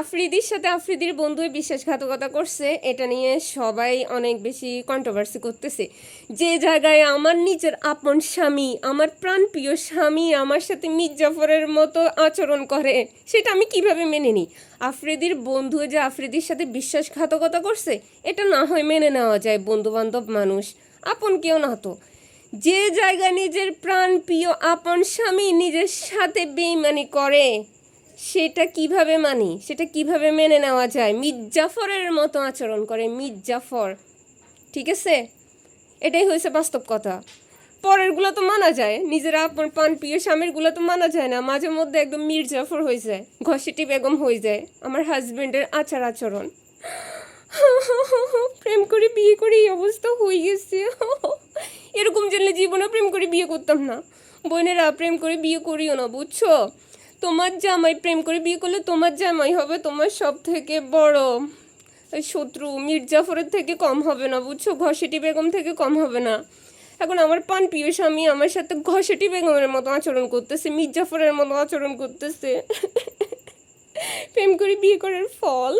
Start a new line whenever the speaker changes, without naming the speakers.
আফ্রিদির সাথে আফ্রিদির বন্ধু বিশ্বাসঘাতকতা করছে, এটা নিয়ে সবাই অনেক বেশি কন্ট্রোভার্সি করতেছে। যে জায়গায় আমার নিজের আপন স্বামী, আমার প্রাণপ্রিয় স্বামী আমার সাথে মির্জাফরের মতো আচরণ করে, সেটা আমি কিভাবে মেনে নিই? আফ্রিদির বন্ধু যে আফ্রিদির সাথে বিশ্বাসঘাতকতা করছে, এটা না হয় মেনে নেওয়া যায়, বন্ধু বান্ধব মানুষ, আপন কেউ না তো। যে জায়গায় নিজের প্রাণপ্রিয় আপন স্বামী নিজের সাথে বেইমানি করে, সেটা কিভাবে মানি, সেটা কিভাবে মেনে নেওয়া যায়? মির্জাফরের মতো আচরণ করে মির্জাফর, ঠিক আছে? এটাই হয়েছে বাস্তব কথা। পরেরগুলো তো মানা যায়, নিজের আপন প্রিয় স্বামীরগুলো তো মানা যায় না, মাঝে মধ্যে একদম মির্জাফর হয়ে যায়, ঘসেটি বেগম হয়ে যায় আমার হাজবেন্ডের আচার আচরণ। প্রেম করে বিয়ে করে এই অবস্থা হয়ে গেছে। এরকম জানলে জীবনে প্রেম করে বিয়ে করতাম না। বোনেরা, প্রেম করে বিয়ে করিও না, বুঝছো? তোমার জামাই প্রেম করে বিয়ে করলে তোমার জামাই হবে তোমার সব থেকে বড় শত্রু, মির্জাফরের থেকে কম হবে না, বুঝছো? ঘসেটি বেগম থেকে কম হবে না। এখন আমার প্রিয় স্বামী আমার সাথে ঘসেটি বেগমের মতো আচরণ করতেছে, মির্জাফরের মতো আচরণ করতেছে। প্রেম করে বিয়ে করার ফল।